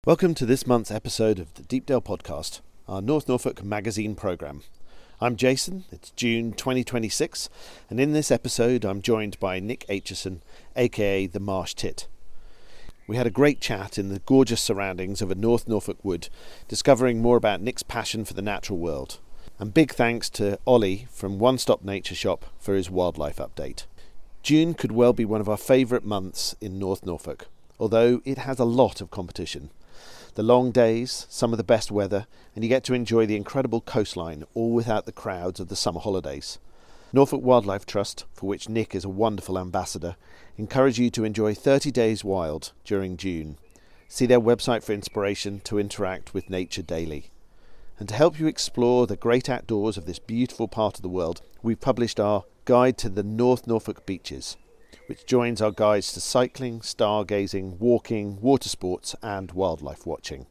Welcome to this month's episode of the Deepdale podcast, our North Norfolk magazine programme. I'm Jason, it's June 2026, and in this episode I'm joined by Nick Acheson, aka the Marsh Tit. We had a great chat in the gorgeous surroundings of a North Norfolk wood, discovering more about Nick's passion for the natural world. And big thanks to Ollie from One Stop Nature Shop for his wildlife update. June could well be one of our favourite months in North Norfolk, although it has a lot of competition. The long days, some of the best weather, and you get to enjoy the incredible coastline, all without the crowds of the summer holidays. Norfolk Wildlife Trust, for which Nick is a wonderful ambassador, encourage you to enjoy 30 days wild during June. See their website for inspiration to interact with nature daily. And to help you explore the great outdoors of this beautiful part of the world, we've published our Guide to the North Norfolk Beaches, which joins our guides to cycling, stargazing, walking, water sports and wildlife watching.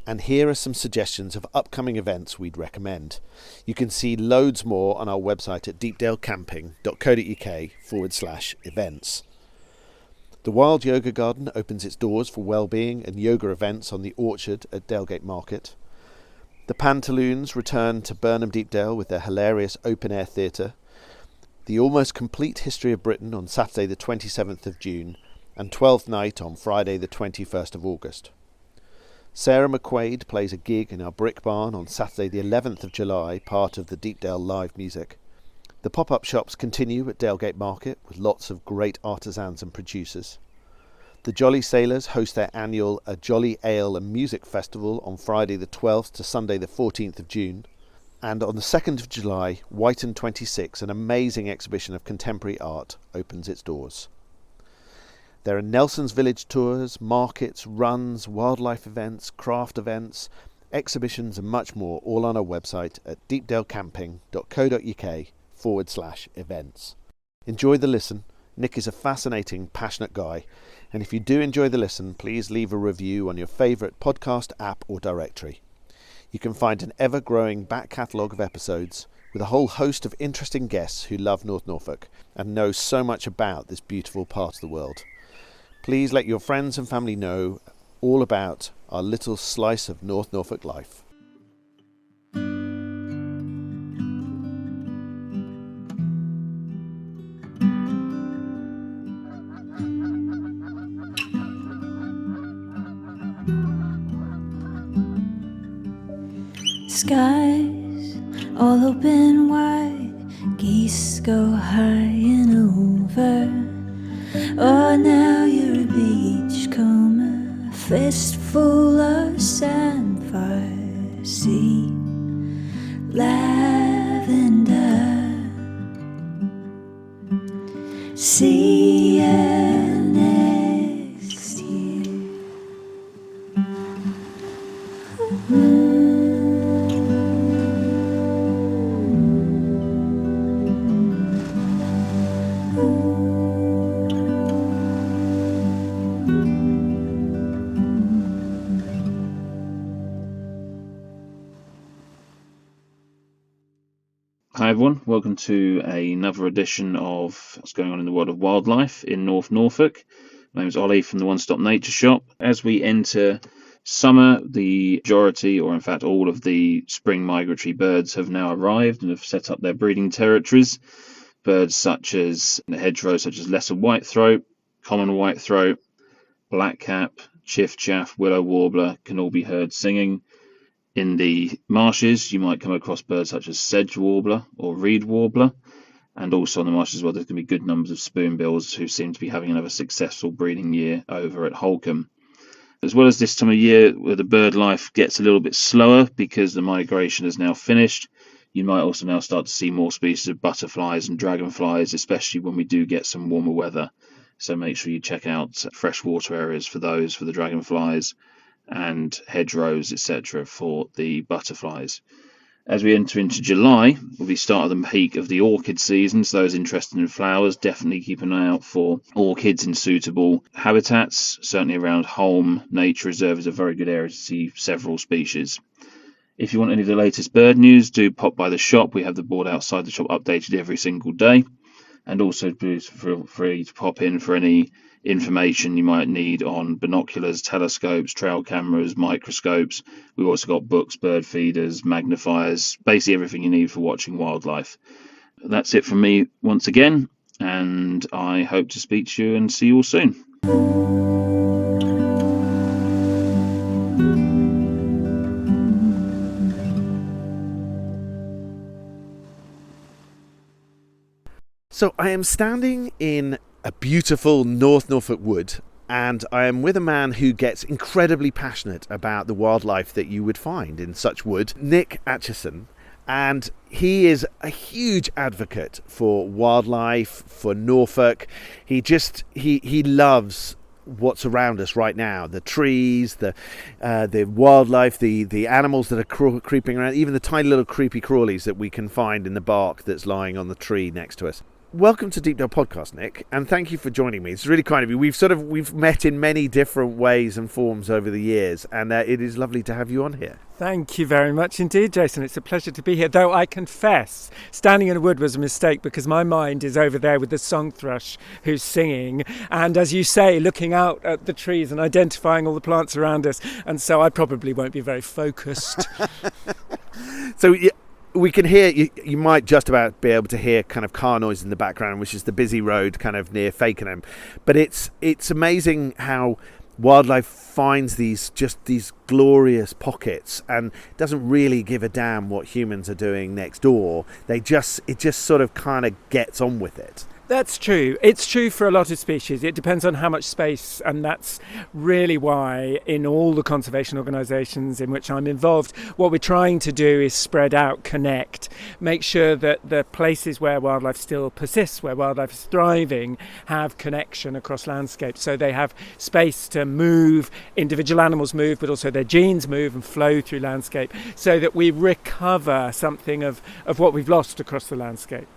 And here are some suggestions of upcoming events we'd recommend. You can see loads more on our website at deepdalecamping.co.uk/events. The Wild Yoga Garden opens its doors for wellbeing and yoga events on the Orchard at Dalgate Market. The Pantaloons return to Burnham Deepdale with their hilarious open-air theatre. The Almost Complete History of Britain on Saturday the 27th of June and Twelfth Night on Friday the 21st of August. Sarah McQuaid plays a gig in our Brick Barn on Saturday the 11th of July, part of the Deepdale live music. The pop-up shops continue at Dalgate Market with lots of great artisans and producers. The Jolly Sailors host their annual A Jolly Ale and Music Festival on Friday the 12th to Sunday the 14th of June. And on the 2nd of July, Whiten 26, an amazing exhibition of contemporary art, opens its doors. There are Nelson's Village tours, markets, runs, wildlife events, craft events, exhibitions and much more, all on our website at deepdalecamping.co.uk/events. Enjoy the listen. Nick is a fascinating, passionate guy, and if you do enjoy the listen, please leave a review on your favourite podcast app or directory. You can find an ever-growing back catalogue of episodes with a whole host of interesting guests who love North Norfolk and know so much about this beautiful part of the world. Please let your friends and family know all about our little slice of North Norfolk life. Skies all open wide, geese go high and over. Oh, now you're a beachcomber, a fistful of sandfire, sea, lavender, see you next year. Hi everyone, welcome to another edition of what's going on in the world of wildlife in North Norfolk. My name is Ollie from the One Stop Nature Shop. As we enter summer, the majority, or in fact all of the spring migratory birds have now arrived and have set up their breeding territories. Birds such as the hedgerow, such as lesser whitethroat, common whitethroat, blackcap, chiffchaff, willow warbler can all be heard singing. In the marshes, you might come across birds such as sedge warbler or reed warbler, and also on the marshes as well, there's going to be good numbers of spoonbills who seem to be having another successful breeding year over at Holcombe. As well as this time of year where the bird life gets a little bit slower because the migration is now finished, you might also now start to see more species of butterflies and dragonflies, especially when we do get some warmer weather. So make sure you check out freshwater areas for those, for the dragonflies, and hedgerows, etc. for the butterflies. As we enter into July, will be start of the peak of the orchid season, so those interested in flowers, definitely keep an eye out for orchids in suitable habitats. Certainly around Holme Nature Reserve is a very good area to see several species. If you want any of the latest bird news, do pop by the shop. We have the board outside the shop updated every single day. And also feel free to pop in for any information you might need on binoculars, telescopes, trail cameras, microscopes. We've also got books, bird feeders, magnifiers, basically everything you need for watching wildlife. That's it from me once again, and I hope to speak to you and see you all soon. So I am standing in a beautiful North Norfolk wood, and I am with a man who gets incredibly passionate about the wildlife that you would find in such wood, Nick Acheson. And he is a huge advocate for wildlife, for Norfolk. He loves what's around us right now, the trees, the wildlife, the animals that are creeping around, even the tiny little creepy crawlies that we can find in the bark that's lying on the tree next to us. Welcome to Deepdale Podcast, Nick, and thank you for joining me. It's really kind of you. We've met in many different ways and forms over the years, and it is lovely to have you on here. Thank you very much indeed, Jason. It's a pleasure to be here, though I confess standing in a wood was a mistake because my mind is over there with the song thrush who's singing, and as you say, looking out at the trees and identifying all the plants around us, and so I probably won't be very focused. So we can hear, you might just about be able to hear kind of car noise in the background, which is the busy road kind of near Fakenham. But it's amazing how wildlife finds these glorious pockets and doesn't really give a damn what humans are doing next door. It just sort of kind of gets on with it. That's true. It's true for a lot of species. It depends on how much space, and that's really why in all the conservation organisations in which I'm involved, what we're trying to do is spread out, connect, make sure that the places where wildlife still persists, where wildlife is thriving, have connection across landscapes. So they have space to move, individual animals move, but also their genes move and flow through landscape, so that we recover something of what we've lost across the landscape.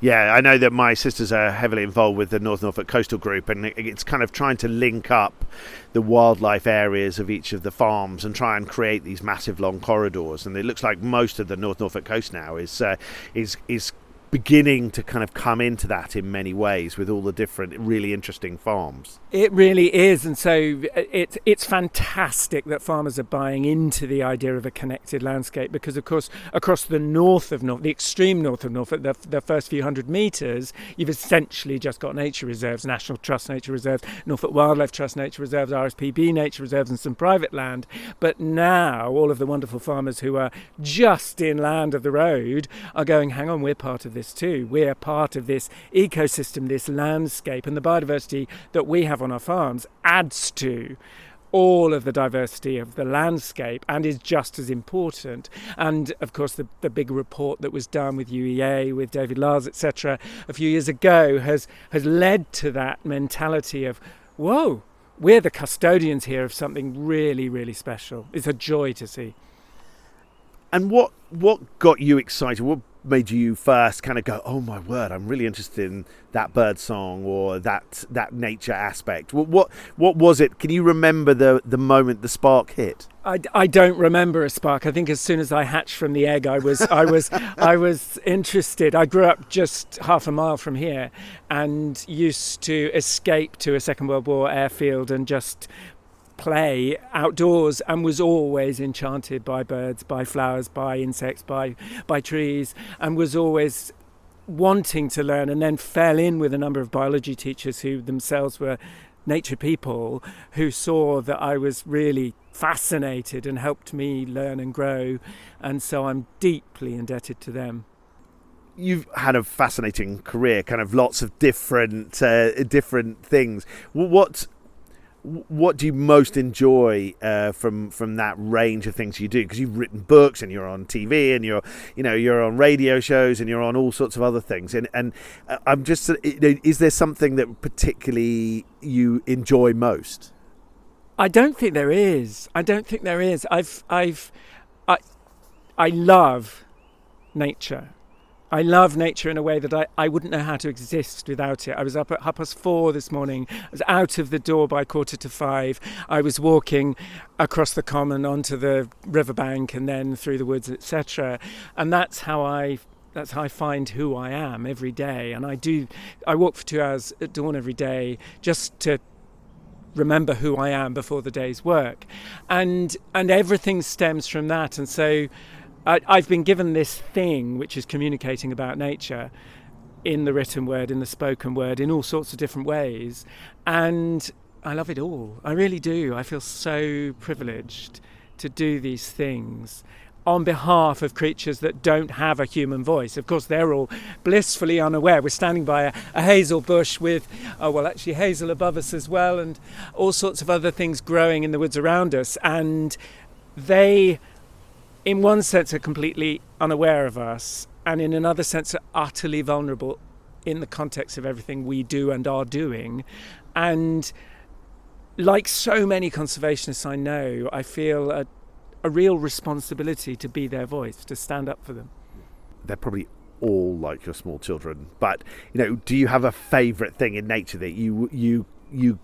Yeah, I know that my sisters are heavily involved with the North Norfolk Coastal Group, and it's kind of trying to link up the wildlife areas of each of the farms and try and create these massive long corridors. And it looks like most of the North Norfolk coast now is beginning to kind of come into that in many ways with all the different really interesting farms. It really is, and so it's fantastic that farmers are buying into the idea of a connected landscape, because of course across the north of Norfolk, the extreme north of Norfolk, the first few hundred metres, you've essentially just got nature reserves, National Trust nature reserves, Norfolk Wildlife Trust nature reserves, RSPB nature reserves, and some private land. But now all of the wonderful farmers who are just inland of the road are going, hang on, we're part of this too. We're part of this ecosystem, this landscape, and the biodiversity that we have on our farms adds to all of the diversity of the landscape and is just as important. And of course the big report that was done with UEA, with David Lars, etc. a few years ago has led to that mentality of, whoa, we're the custodians here of something really, really special. It's a joy to see. And what got you excited? What made you first kind of go, oh my word, I'm really interested in that bird song or that nature aspect? What was it? Can you remember the moment the spark hit? I don't remember a spark. I think as soon as I hatched from the egg, I was interested. I grew up just half a mile from here and used to escape to a Second World War airfield and just play outdoors, and was always enchanted by birds, by flowers, by insects, by trees, and was always wanting to learn, and then fell in with a number of biology teachers who themselves were nature people, who saw that I was really fascinated and helped me learn and grow, and so I'm deeply indebted to them. You've had a fascinating career, kind of lots of different things. What do you most enjoy from that range of things you do? Because you've written books and you're on TV and you're on radio shows and you're on all sorts of other things. And I'm just, is there something that particularly you enjoy most? I don't think there is. I love nature. I love nature in a way that I wouldn't know how to exist without it. I was up at 4:30 this morning. I was out of the door by 4:45. I was walking across the common onto the riverbank and then through the woods, etc. And that's how I That's how I find who I am every day. And I walk for 2 hours at dawn every day just to remember who I am before the day's work. And everything stems from that. And so I've been given this thing, which is communicating about nature in the written word, in the spoken word, in all sorts of different ways. And I love it all. I really do. I feel so privileged to do these things on behalf of creatures that don't have a human voice. Of course, they're all blissfully unaware. We're standing by a hazel bush with, actually hazel above us as well, and all sorts of other things growing in the woods around us. And they, in one sense, are completely unaware of us, and in another sense are utterly vulnerable in the context of everything we do and are doing. And like so many conservationists I know, I feel a real responsibility to be their voice, to stand up for them. They're probably all like your small children, but do you have a favourite thing in nature that you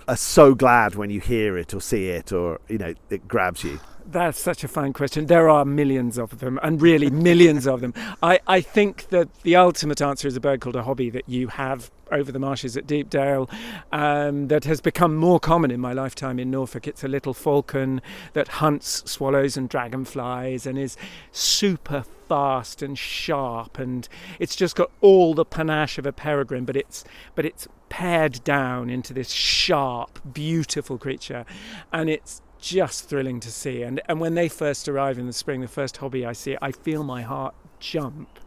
are so glad when you hear it or see it, or it grabs you? That's such a fine question. There are millions of them, and really millions of them. I think that the ultimate answer is a bird called a hobby that you have over the marshes at Deepdale, that has become more common in my lifetime in Norfolk. It's a little falcon that hunts swallows and dragonflies and is super fast and sharp, and it's just got all the panache of a peregrine, but it's pared down into this sharp, beautiful creature, and it's just thrilling to see. And when they first arrive in the spring, the first hobby I see, I feel my heart jump.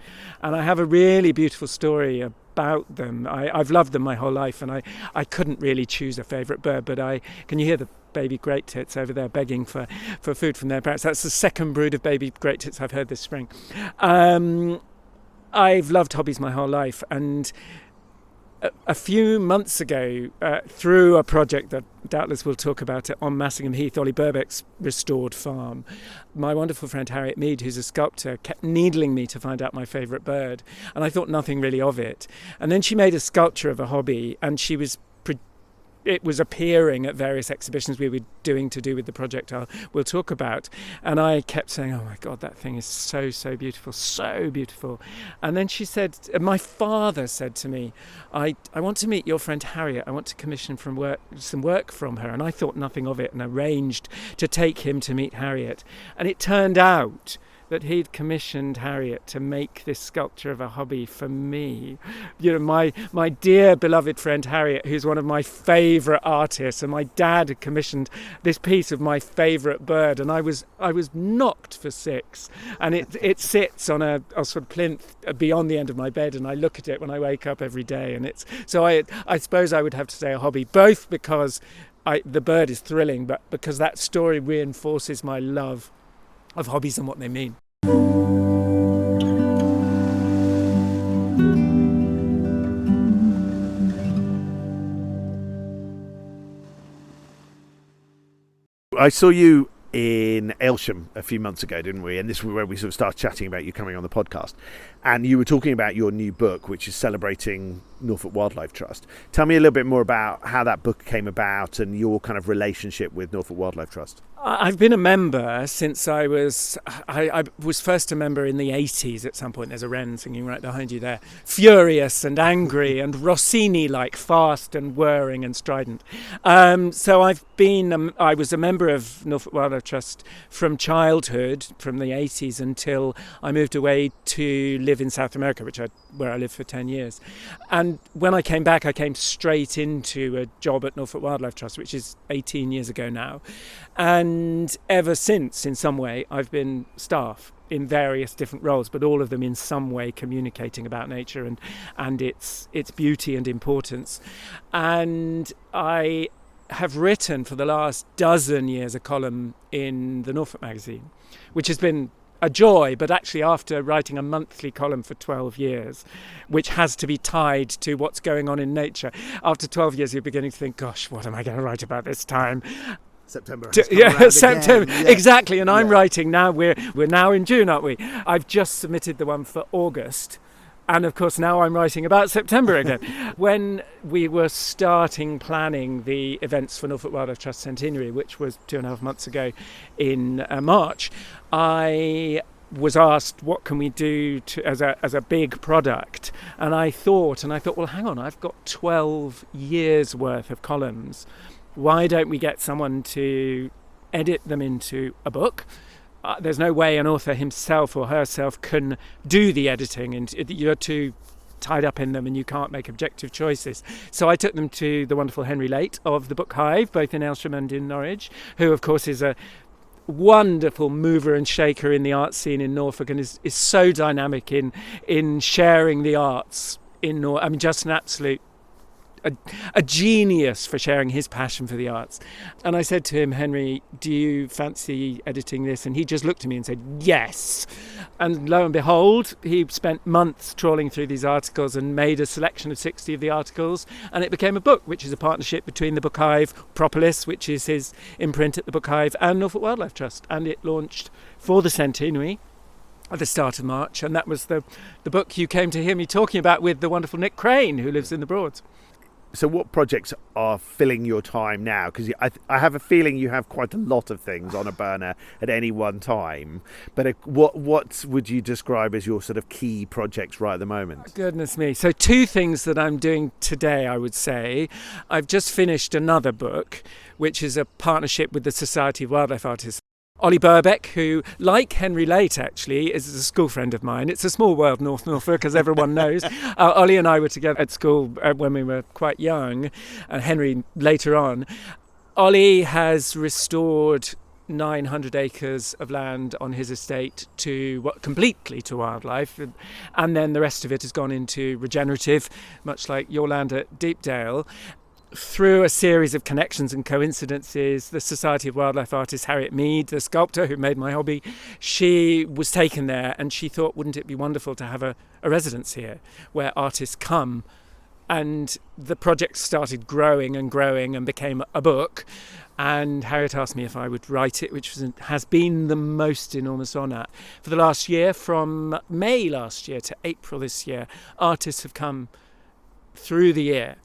And I have a really beautiful story about them. I've loved them my whole life, and I couldn't really choose a favourite bird, but can you hear the baby great tits over there begging for food from their parents? That's the second brood of baby great tits I've heard this spring. I've loved hobbies my whole life, and a few months ago, through a project that doubtless we'll talk about it on Massingham Heath, Ollie Birbeck's restored farm, my wonderful friend Harriet Mead, who's a sculptor, kept needling me to find out my favourite bird, and I thought nothing really of it. And then she made a sculpture of a hobby, and it was appearing at various exhibitions we were doing to do with the project we'll talk about. And I kept saying, oh my God, that thing is so, so beautiful, so beautiful. And then she said, my father said to me, I want to meet your friend Harriet. I want to commission some work from her. And I thought nothing of it and arranged to take him to meet Harriet. And it turned out that he'd commissioned Harriet to make this sculpture of a hobby for me. My dear beloved friend Harriet, who's one of my favourite artists, and my dad had commissioned this piece of my favourite bird, and I was knocked for six. And it sits on a sort of plinth beyond the end of my bed, and I look at it when I wake up every day. And I suppose I would have to say a hobby, both because the bird is thrilling, but because that story reinforces my love of hobbies and what they mean. I saw you in Aylsham a few months ago, didn't we? And this was where we sort of started chatting about you coming on the podcast. And you were talking about your new book, which is celebrating Norfolk Wildlife Trust. Tell me a little bit more about how that book came about and your kind of relationship with Norfolk Wildlife Trust. I've been a member since I was first a member in the 80s at some point. There's a wren singing right behind you there. Furious and angry and Rossini-like, fast and whirring and strident. So I was a member of Norfolk Wildlife Trust from childhood, from the 80s until I moved away to live in South America, where I lived for 10 years. And when I came back, I came straight into a job at Norfolk Wildlife Trust, which is 18 years ago now. And ever since, in some way, I've been staff in various different roles, but all of them in some way communicating about nature and its beauty and importance. And I have written for the last dozen years a column in the Norfolk magazine, which has been a joy, but actually after writing a monthly column for 12 years, which has to be tied to what's going on in nature, after 12 years you're beginning to think, gosh, what am I going to write about this time? September. September, yeah. Exactly. And I'm writing now. We're now in June, aren't we? I've just submitted the one for August, and of course now I'm writing about September again. When we were starting planning the events for Norfolk Wildlife Trust Centenary, which was 2.5 months ago in March, I was asked, what can we do as a big product? And I thought, well, hang on, I've got 12 years worth of columns. Why don't we get someone to edit them into a book? There's no way an author himself or herself can do the editing, and you're too tied up in them and you can't make objective choices. So I took them to the wonderful Henry Late of the Book Hive, both in Aylsham and in Norwich, who of course is a wonderful mover and shaker in the art scene in Norfolk, and is so dynamic in sharing the arts in Norfolk. I mean, just an absolute a genius for sharing his passion for the arts. And I said to him, Henry, do you fancy editing this? And he just looked at me and said, yes. And lo and behold, he spent months trawling through these articles and made a selection of 60 of the articles, and it became a book, which is a partnership between the Book Hive, Propolis, which is his imprint at the Book Hive, and Norfolk Wildlife Trust. And it launched for the centenary at the start of March, and that was the book you came to hear me talking about with the wonderful Nick Crane, who lives in the Broads. So what projects are filling your time now? Because I have a feeling you have quite a lot of things on a burner at any one time. But what would you describe as your sort of key projects right at the moment? Goodness me. So 2 things that I'm doing today, I would say. I've just finished another book, which is a partnership with the Society of Wildlife Artists. Ollie Birbeck, who, like Henry Late, actually, is a school friend of mine. It's a small world, North Norfolk, as everyone knows. Ollie and I were together at school when we were quite young, and Henry later on. Ollie has restored 900 acres of land on his estate completely to wildlife, and then the rest of it has gone into regenerative, much like your land at Deepdale. Through a series of connections and coincidences, the Society of Wildlife Artists, Harriet Mead, the sculptor who made my hobby, she was taken there, and she thought, wouldn't it be wonderful to have a residence here where artists come? And the project started growing and growing and became a book. And Harriet asked me if I would write it, which has been the most enormous honour. For the last year, from May last year to April this year, artists have come through the year.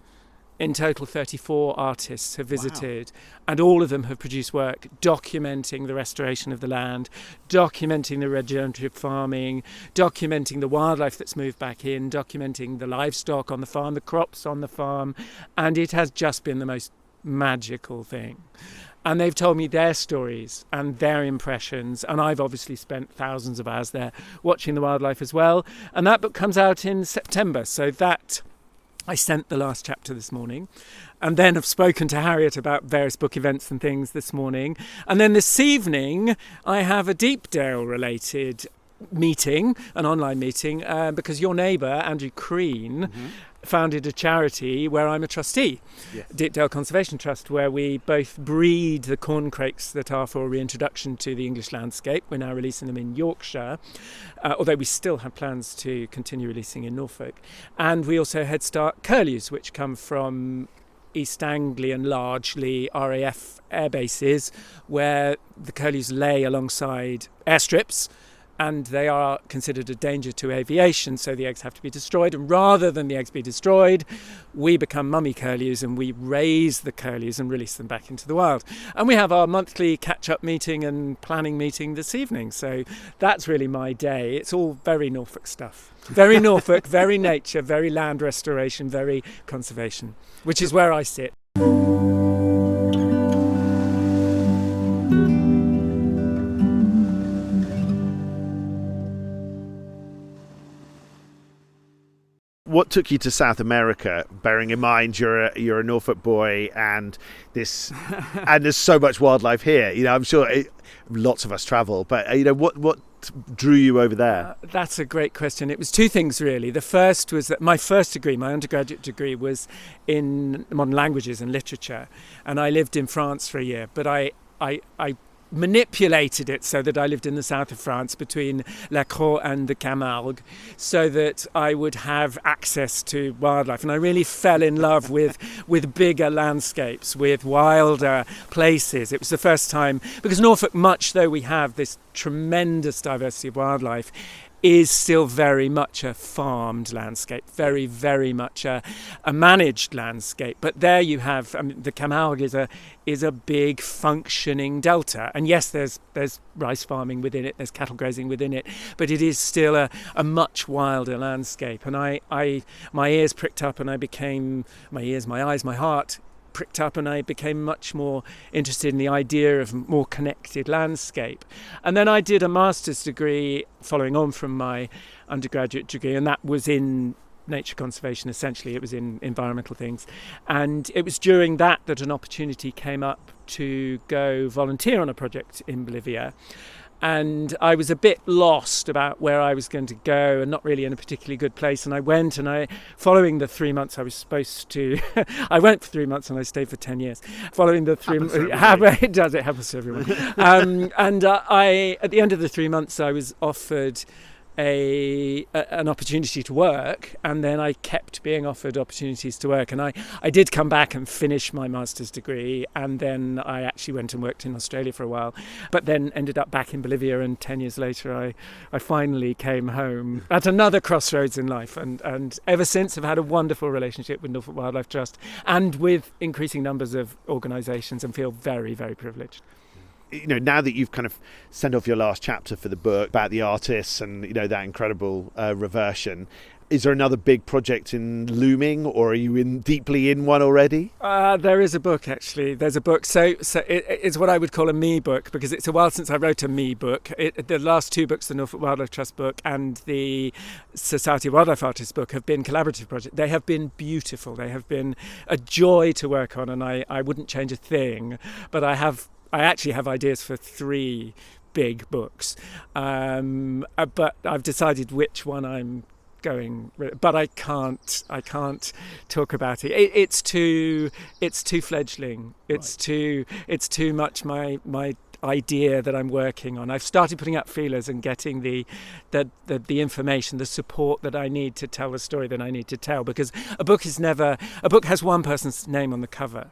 In total, 34 artists have visited, wow. And all of them have produced work documenting the restoration of the land, documenting the regenerative farming, documenting the wildlife that's moved back in, documenting the livestock on the farm, the crops on the farm, and it has just been the most magical thing. And they've told me their stories and their impressions, and I've obviously spent thousands of hours there watching the wildlife as well. And that book comes out in September, so that... I sent the last chapter this morning, and then I've spoken to Harriet about various book events and things this morning. And then this evening, I have a Deepdale-related meeting, an online meeting, because your neighbour, Andrew Crean, founded a charity where I'm a trustee, yes. Deepdale Conservation Trust, where we both breed the corncrakes that are for reintroduction to the English landscape. We're now releasing them in Yorkshire, although we still have plans to continue releasing in Norfolk. And we also head start curlews, which come from East Anglian, largely RAF air bases, where the curlews lay alongside airstrips, and they are considered a danger to aviation, so the eggs have to be destroyed. And rather than the eggs be destroyed, we become mummy curlews, and we raise the curlews and release them back into the wild. And we have our monthly catch-up meeting and planning meeting this evening, so that's really my day. It's all very Norfolk stuff. Very Norfolk, very nature, very land restoration, very conservation, which is where I sit. What took you to South America, bearing in mind you're a Norfolk boy and there's so much wildlife here? You know, I'm sure lots of us travel, but you know, what drew you over there? That's a great question. It was 2 things really. The first was that my first degree, my undergraduate degree, was in modern languages and literature, and I lived in France for a year. But I manipulated it so that I lived in the south of France between La Crau and the Camargue, so that I would have access to wildlife. And I really fell in love with bigger landscapes, with wilder places. It was the first time, because Norfolk, much though we have this tremendous diversity of wildlife, is still very much a farmed landscape, very, very much a managed landscape. But there you have, the Camargue is a big functioning delta. And yes, there's rice farming within it, there's cattle grazing within it, but it is still a much wilder landscape. And my ears pricked up, and my eyes, my heart pricked up, and I became much more interested in the idea of more connected landscape. And then I did a master's degree following on from my undergraduate degree, and that was in nature conservation. Essentially, it was in environmental things. And it was during that an opportunity came up to go volunteer on a project in Bolivia. And I was a bit lost about where I was going to go, and not really in a particularly good place. And I went, and following the 3 months I was supposed to, I went for 3 months and I stayed for 10 years. Following the 3 months, it happens to everyone. And at the end of the 3 months, I was offered an opportunity to work, and then I kept being offered opportunities to work, and I did come back and finish my master's degree, and then I actually went and worked in Australia for a while, but then ended up back in Bolivia, and 10 years later I finally came home at another crossroads in life, and ever since I've had a wonderful relationship with Norfolk Wildlife Trust and with increasing numbers of organisations, and feel very, very privileged. Now that you've kind of sent off your last chapter for the book about the artists and, that incredible reversion, is there another big project in looming, or are you deeply in one already? There is a book, actually. There's a book. So it's what I would call a me book, because it's a while since I wrote a me book. The last two books, the Norfolk Wildlife Trust book and the Society of Wildlife Artists book, have been collaborative projects. They have been beautiful. They have been a joy to work on, and I wouldn't change a thing. But I actually have ideas for 3 big books, but I've decided which one I'm going with. But I can't talk about it. It's too fledgling. It's too much my idea that I'm working on. I've started putting up feelers and getting the information, the support that I need to tell the story that I need to tell, because a book has one person's name on the cover.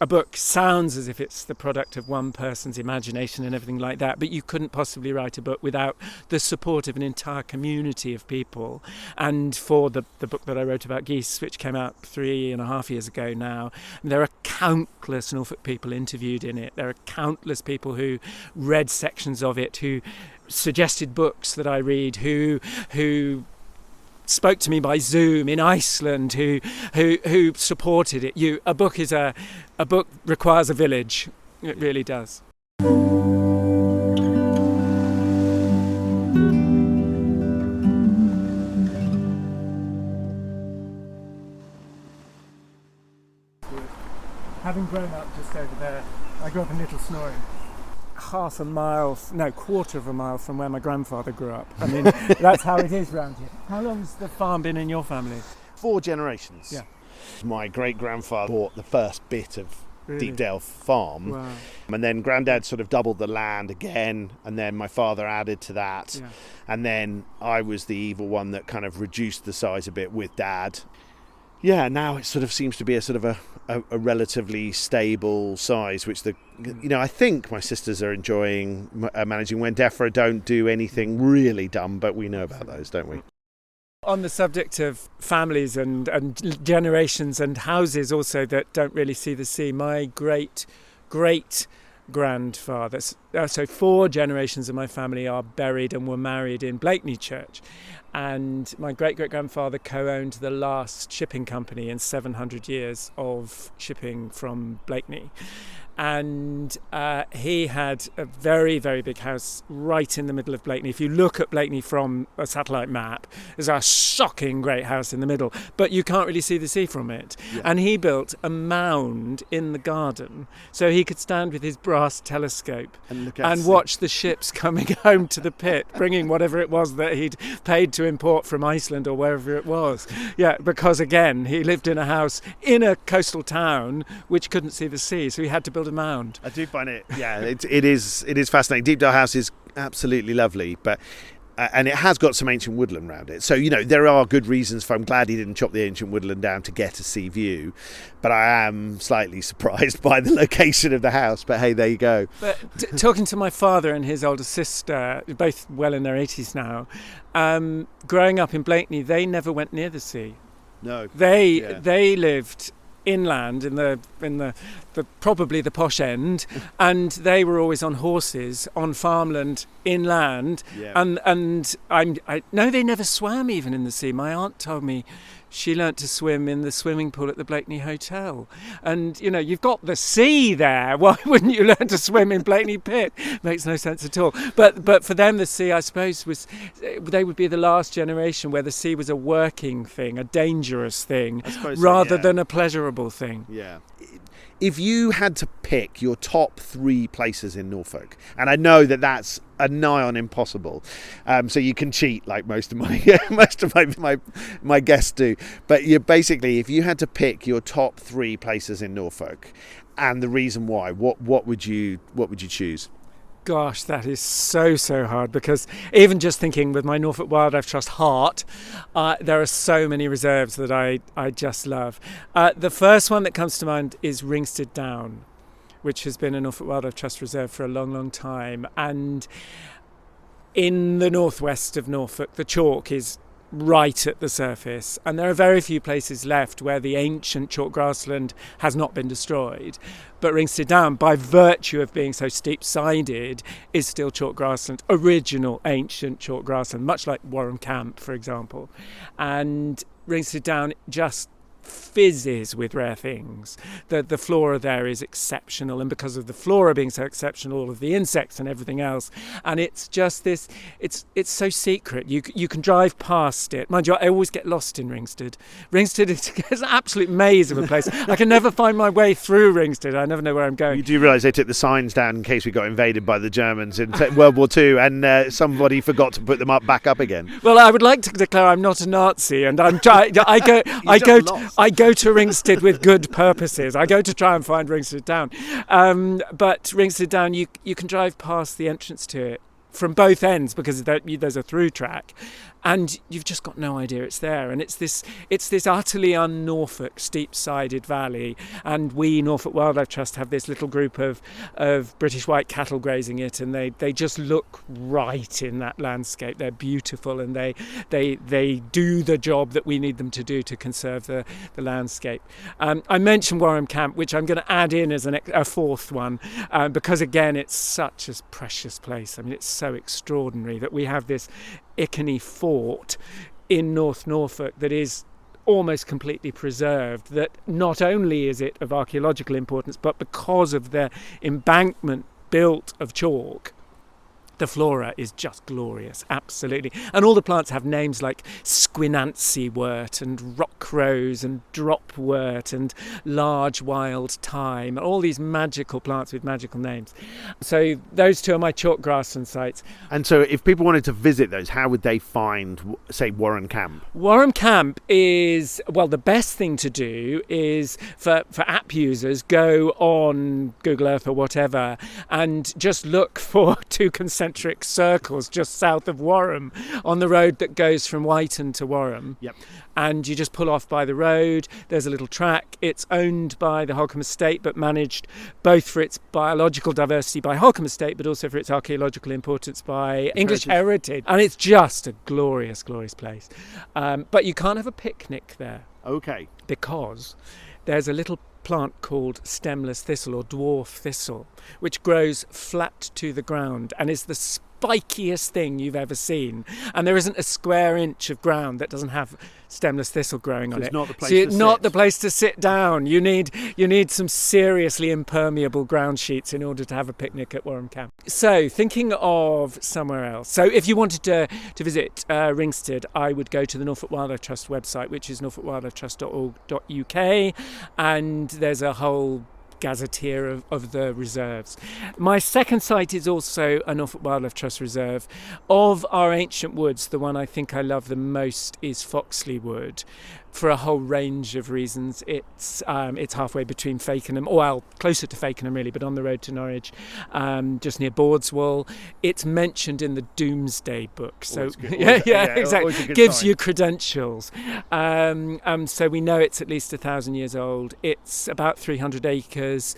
A book sounds as if it's the product of one person's imagination and everything like that, but you couldn't possibly write a book without the support of an entire community of people. And for the book that I wrote about geese, which came out 3.5 years ago now, there are countless Norfolk people interviewed in it. There are countless people who read sections of it, who suggested books that I read, who spoke to me by Zoom in Iceland, who supported it. A book requires a village. It really does. Having grown up just over there, I grew up in Little Snoring, quarter of a mile from where my grandfather grew up. I mean, that's how it is around here. How long's the farm been in your family? 4 generations. Yeah. My great-grandfather bought the first bit of Deepdale farm. Wow. And then Grandad sort of doubled the land again, and then my father added to that. Yeah. And then I was the evil one that kind of reduced the size a bit with Dad. Yeah, now it sort of seems to be a sort of a relatively stable size, which I think my sisters are enjoying managing when DEFRA don't do anything really dumb, but we know about those, don't we? On the subject of families and generations and houses also that don't really see the sea, my great grandfather, so 4 generations of my family are buried and were married in Blakeney Church, and my great-great-grandfather co-owned the last shipping company in 700 years of shipping from Blakeney. And he had a very, very big house right in the middle of Blakeney. If you look at Blakeney from a satellite map, there's a shocking great house in the middle, but you can't really see the sea from it. Yeah. And he built a mound in the garden so he could stand with his brass telescope and watch the ships coming home to the pit, bringing whatever it was that he'd paid to import from Iceland or wherever it was. Yeah, because again, he lived in a house in a coastal town which couldn't see the sea, so he had to build a mound. I do find it, it is fascinating. Deepdale House is absolutely lovely, but and it has got some ancient woodland around it. So, there are good reasons for, I'm glad he didn't chop the ancient woodland down to get a sea view, but I am slightly surprised by the location of the house. But hey, there you go. But talking to my father and his older sister, both well in their 80s now, growing up in Blakeney, they never went near the sea. No. They lived inland in the probably the posh end, and they were always on horses on farmland inland. And I know they never swam even in the sea. My aunt told me she learnt to swim in the swimming pool at the Blakeney Hotel. And you've got the sea there, why wouldn't you learn to swim in Blakeney Pit? Makes no sense at all. But for them, the sea, I suppose, they would be the last generation where the sea was a working thing, a dangerous thing, rather than a pleasurable thing. Yeah. If you had to pick your top 3 places in Norfolk, and I know that that's a nigh on impossible, so you can cheat like most of my guests do, but you basically, if you had to pick your top 3 places in Norfolk and the reason why, what would you choose? Gosh, that is so hard, because even just thinking with my Norfolk Wildlife Trust heart, there are so many reserves that I just love. The first one that comes to mind is Ringstead Down, which has been a Norfolk Wildlife Trust reserve for a long time. And in the northwest of Norfolk, the chalk is right at the surface, and there are very few places left where the ancient chalk grassland has not been destroyed. But Ringstead Down, by virtue of being so steep-sided, is still chalk grassland, original ancient chalk grassland, much like Warham Camp, for example. And Ringstead Down just fizzes with rare things. The flora there is exceptional, and because of the flora being so exceptional, all of the insects and everything else, and it's just this, it's so secret. You can drive past it. Mind you, I always get lost in Ringstead. Ringstead is an absolute maze of a place. I can never find my way through Ringstead. I never know where I'm going. You do realise they took the signs down in case we got invaded by the Germans in World War II, and somebody forgot to put them back up again. Well, I would like to declare I'm not a Nazi, and I go to Ringstead with good purposes. I go to try and find Ringstead Down. But Ringstead Down, you can drive past the entrance to it from both ends, because there's a through track, and you've just got no idea it's there. And it's this utterly un-Norfolk steep-sided valley, and we, Norfolk Wildlife Trust, have this little group of British white cattle grazing it, and they just look right in that landscape. They're beautiful, and they do the job that we need them to do to conserve the landscape. I mentioned Warham Camp, which I'm going to add in as a fourth one, because again, it's such a precious place. I mean, it's so extraordinary that we have this Acheson fort in North Norfolk that is almost completely preserved, that not only is it of archaeological importance, but because of the embankment built of chalk, the flora is just glorious, absolutely. And all the plants have names like Squinancy wort and rock rose and drop wort and large wild thyme, all these magical plants with magical names. So those two are my chalk grassland sites. And so if people wanted to visit those, how would they find, say, Warham Camp? Warham Camp is, well, the best thing to do is for app users, go on Google Earth or whatever and just look for 2 concentric circles just south of Warham on the road that goes from Whiten to Warham. Yep. And you just pull off by the road. There's a little track. It's owned by the Holcombe Estate, but managed both for its biological diversity by Holcombe Estate, but also for its archaeological importance by English Heritage. And it's just a glorious, glorious place. But you can't have a picnic there. Okay. Because there's a little plant called stemless thistle or dwarf thistle, which grows flat to the ground and is the spikiest thing you've ever seen. And there isn't a square inch of ground that doesn't have stemless thistle growing on it. It's not the place so to sit. Not the place to sit down. You need some seriously impermeable ground sheets in order to have a picnic at Warham Camp. So thinking of somewhere else. So if you wanted to visit Ringstead, I would go to the Norfolk Wildlife Trust website, which is norfolkwildlifetrust.org.uk, and there's a whole gazetteer of the reserves. My second site is also a Norfolk Wildlife Trust reserve. Of our ancient woods, the one I think I love the most is Foxley Wood, for a whole range of reasons. It's halfway between Fakenham, well, closer to Fakenham really, but on the road to Norwich, just near Bordswall. It's mentioned in the Domesday Book, so exactly, gives you credentials. So we know it's at least 1,000 years old. It's about 300 acres.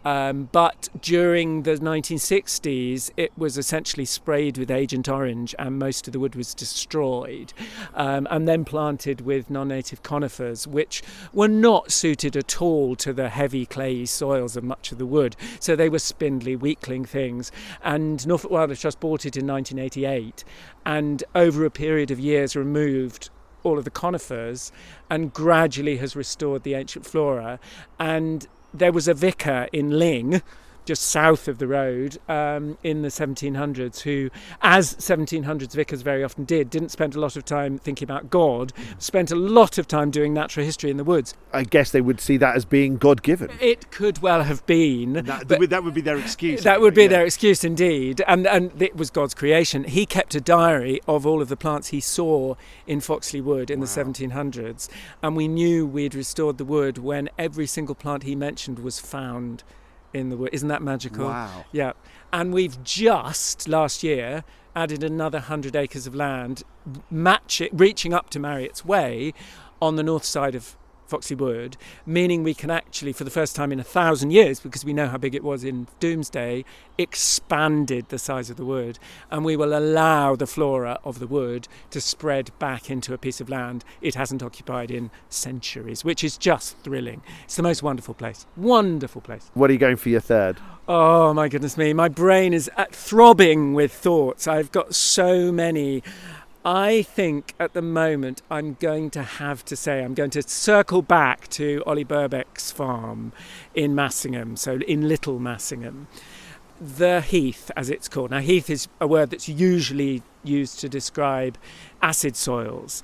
But during the 1960s, it was essentially sprayed with Agent Orange and most of the wood was destroyed, and then planted with non-native conifers, which were not suited at all to the heavy clayey soils of much of the wood. So they were spindly, weakling things. And Norfolk Wildlife Trust bought it in 1988 and over a period of years removed all of the conifers and gradually has restored the ancient flora. And there was a vicar in Ling, just south of the road, in the 1700s, who, as 1700s vicars very often didn't spend a lot of time thinking about God, spent a lot of time doing natural history in the woods. I guess they would see that as being God-given. It could well have been. That would be their excuse. That would be their excuse indeed. And it was God's creation. He kept a diary of all of the plants he saw in Foxley Wood in the 1700s. And we knew we'd restored the wood when every single plant he mentioned was found in the wood. Isn't that magical? Wow. Yeah. And we've just last year added another 100 acres of land, reaching up to Marriott's Way on the north side of Foxley Wood, meaning we can actually, for the first time in 1,000 years, because we know how big it was in Domesday, expanded the size of the wood, and we will allow the flora of the wood to spread back into a piece of land it hasn't occupied in centuries, which is just thrilling. It's the most wonderful place. Wonderful place. What are you going for your third? Oh, my goodness me. My brain is throbbing with thoughts. I've got so many. I think at the moment I'm going to circle back to Ollie Birbeck's farm in Massingham, so in Little Massingham. The heath, as it's called. Now, heath is a word that's usually used to describe acid soils,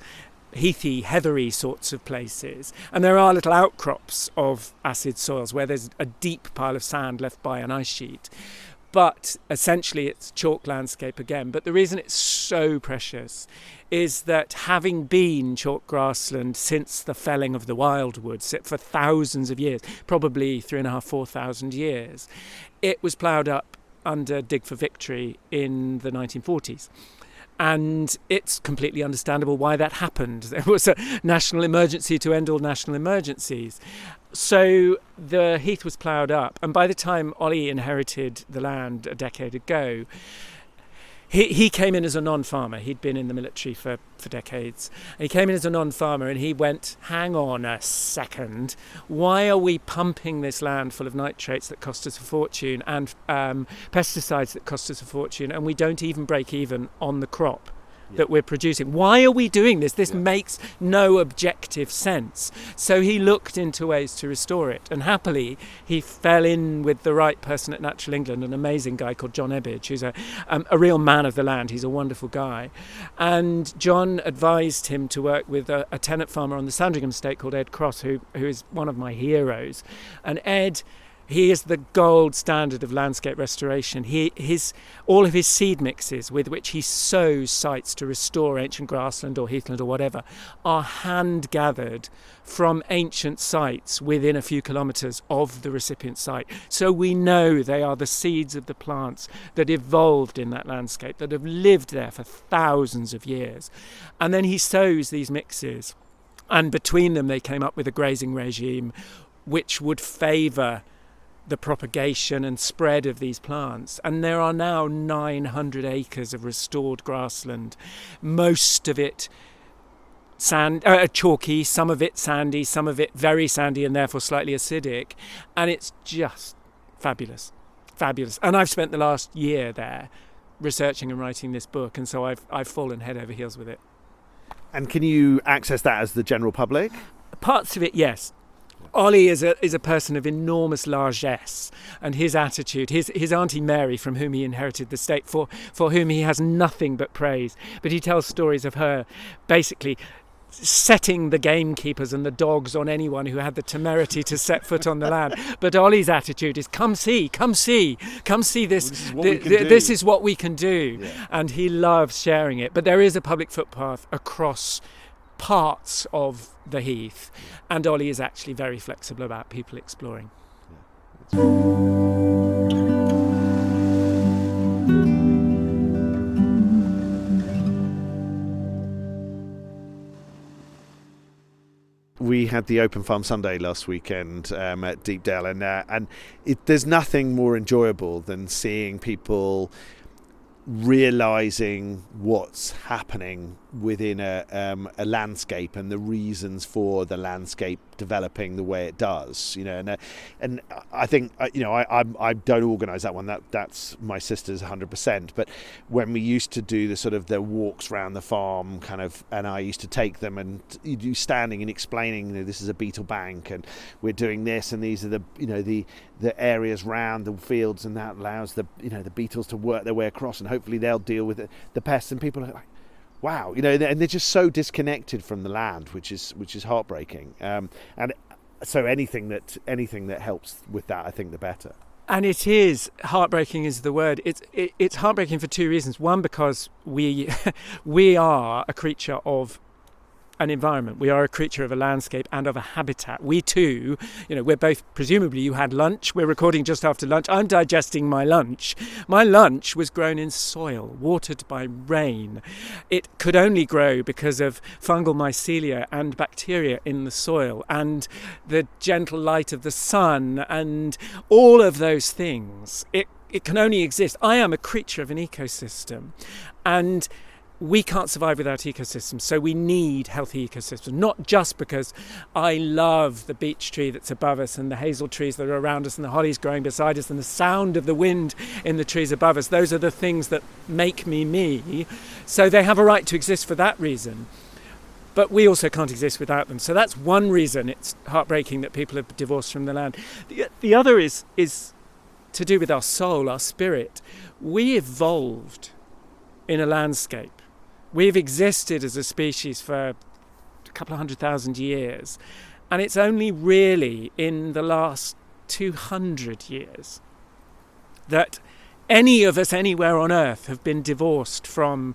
heathy, heathery sorts of places. And there are little outcrops of acid soils where there's a deep pile of sand left by an ice sheet. But essentially it's chalk landscape again. But the reason it's so precious is that having been chalk grassland since the felling of the wildwoods for thousands of years, probably 3,500, 4,000 years, it was ploughed up under Dig for Victory in the 1940s. And it's completely understandable why that happened. There was a national emergency to end all national emergencies. So the heath was ploughed up. And by the time Ollie inherited the land a decade ago, he came in as a non-farmer. He'd been in the military for decades. And he came in as a non-farmer and he went, hang on a second, why are we pumping this land full of nitrates that cost us a fortune and pesticides that cost us a fortune, and we don't even break even on the crop that we're producing? Why are we doing this? This makes no objective sense. So he looked into ways to restore it, and happily he fell in with the right person at Natural England, an amazing guy called John Ebbidge, who's a real man of the land. He's a wonderful guy, and John advised him to work with a tenant farmer on the Sandringham estate called Ed Cross, who is one of my heroes. And Ed, he is the gold standard of landscape restoration. All of his seed mixes with which he sows sites to restore ancient grassland or heathland or whatever are hand gathered from ancient sites within a few kilometres of the recipient site. So we know they are the seeds of the plants that evolved in that landscape, that have lived there for thousands of years. And then he sows these mixes, and between them they came up with a grazing regime which would favour the propagation and spread of these plants. And there are now 900 acres of restored grassland, most of it chalky, some of it sandy, some of it very sandy and therefore slightly acidic, and it's just fabulous. And I've spent the last year there researching and writing this book, and so I've fallen head over heels with it. And can you access that as the general public? Parts of it, yes. Ollie is a person of enormous largesse, and his attitude, his Auntie Mary, from whom he inherited the estate, for whom he has nothing but praise. But he tells stories of her basically setting the gamekeepers and the dogs on anyone who had the temerity to set foot on the land. But Ollie's attitude is, come see this. This is what we can do. Yeah. And he loves sharing it. But there is a public footpath across parts of the heath, and Ollie is actually very flexible about people exploring. We had the Open Farm Sunday last weekend at Deepdale, and there's nothing more enjoyable than seeing people realising what's happening within a landscape and the reasons for the landscape developing the way it does, and I think I don't organise that one. That's my sister's 100%. But when we used to do the sort of the walks around the farm kind of, and I used to take them and you standing and explaining, this is a beetle bank and we're doing this and these are the areas round the fields, and that allows the beetles to work their way across and hopefully they'll deal with the pests, and people are like, wow, and they're just so disconnected from the land, which is heartbreaking. And so anything that helps with that, I think, the better. And it is heartbreaking is the word. It's heartbreaking for two reasons. One, because we are a creature of an environment. We are a creature of a landscape and of a habitat. We too, we're both, presumably you had lunch. We're recording just after lunch. I'm digesting my lunch. My lunch was grown in soil, watered by rain. It could only grow because of fungal mycelia and bacteria in the soil and the gentle light of the sun and all of those things. It can only exist. I am a creature of an ecosystem, and we can't survive without ecosystems, so we need healthy ecosystems, not just because I love the beech tree that's above us and the hazel trees that are around us and the hollies growing beside us and the sound of the wind in the trees above us. Those are the things that make me me, so they have a right to exist for that reason. But we also can't exist without them. So that's one reason it's heartbreaking that people are divorced from the land. The other is to do with our soul, our spirit. We evolved in a landscape. We've existed as a species for a couple of 100,000 years, and it's only really in the last 200 years that any of us anywhere on Earth have been divorced from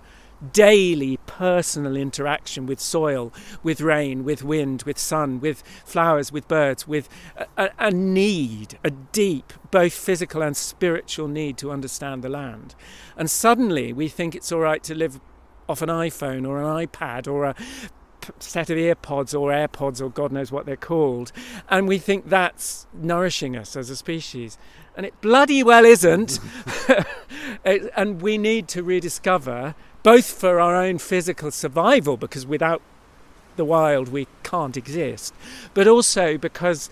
daily personal interaction with soil, with rain, with wind, with sun, with flowers, with birds, with a need, a deep, both physical and spiritual need to understand the land. And suddenly we think it's all right to live off an iPhone or an iPad or a set of earpods or AirPods or God knows what they're called, and we think that's nourishing us as a species, and it bloody well isn't. And we need to rediscover, both for our own physical survival, because without the wild we can't exist, but also because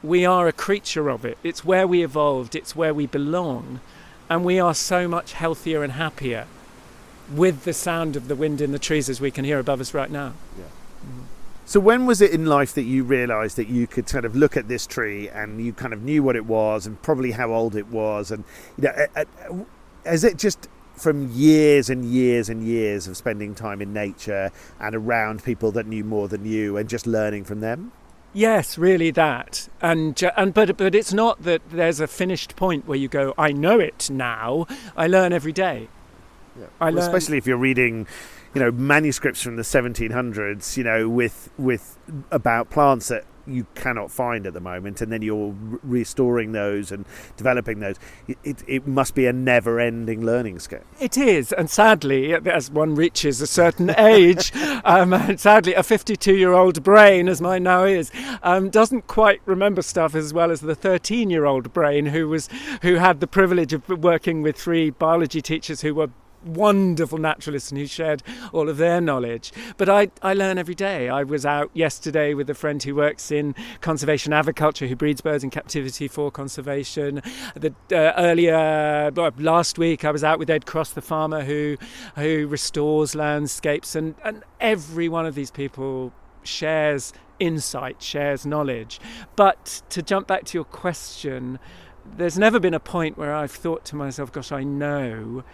we are a creature of it. It's where we evolved, it's where we belong, and we are so much healthier and happier with the sound of the wind in the trees as we can hear above us right now. Yeah. So when was it in life that you realised that you could kind of look at this tree and you kind of knew what it was and probably how old it was? And is it just from years and years and years of spending time in nature and around people that knew more than you and just learning from them? Yes, really that. But it's not that there's a finished point where you go, I know it now. I learn every day. Yeah. Especially if you're reading, manuscripts from the 1700s, with about plants that you cannot find at the moment, and then you're restoring those and developing those. It must be a never-ending learning scale. It is, and sadly, as one reaches a certain age, sadly, a 52-year-old brain, as mine now is, doesn't quite remember stuff as well as the 13-year-old brain who had the privilege of working with 3 biology teachers who were wonderful naturalists and who shared all of their knowledge. But I learn every day. I was out yesterday with a friend who works in conservation aviculture, who breeds birds in captivity for conservation. Last week I was out with Ed Cross, the farmer who restores landscapes, and every one of these people shares insight, shares knowledge. But to jump back to your question, there's never been a point where I've thought to myself, gosh, I know.